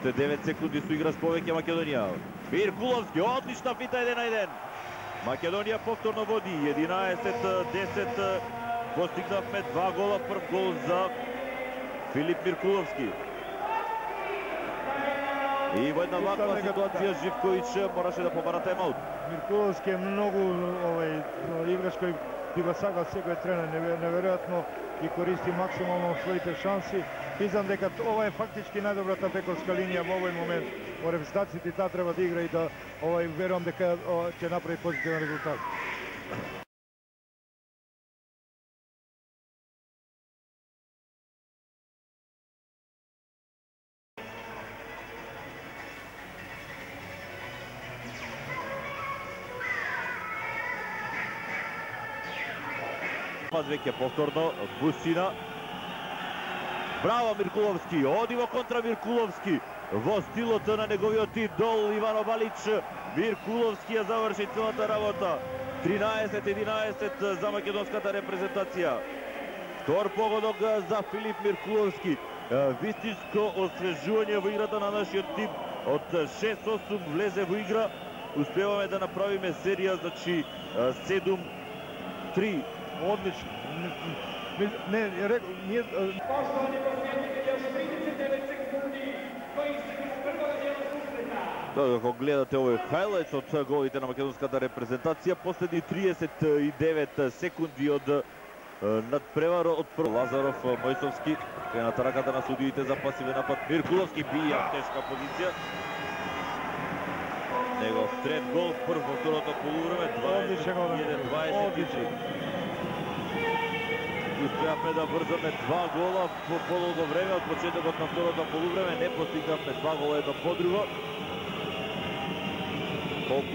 Уште 9 секунди со играш повеќе Македонија. Миркуловски, одлична фита 1-1. Македонија повторно води 11-10. Постигнавме 2 гола, прв гол за Филип Миркуловски. И во една ваква ситуација Живковиќ мораше да побара тайм-аут. Миркуловски е многу играч кој би го сакал секој тренер, неверојатно и користи максимално своите шанси. Мислам дека ова е фактички најдобрата бековска линија во овој момент. Во репрезентациите таа треба да игра и да верувам дека ќе направи позитивен резултат. Веќе повторно Бусина. Браво Миркуловски, оди во контра Миркуловски. Во стилот на неговиот идол Ивано Балич, Миркуловски ја заврши целата работа. 13-11 за македонската репрезентација. Втор погодок за Филип Миркуловски. Вистинско освежување во играта на нашиот тим. Од 6-8 влезе во игра. Успеваме да направиме серија, значи 7-3. Одлично. Не, рекол, ние... Poštovani posjetitelji, još 39 sekundi koji se u prvoga dijela susreta. Ако гледате овој хайлайтс од голите на македонската репрезентација, последни 39 секунди од надпревар од Лазаров, Мојсовски, крената раката на судиите за пасивен напад. Миркуловски бија тешка позиција. Негов трет гол, прв во второто полувреме, 21-23. Успеавме да врзаме 2 гола по подолго време од почетокот на второто полувреме, не постигнавме 2 гола едно по друго. Колку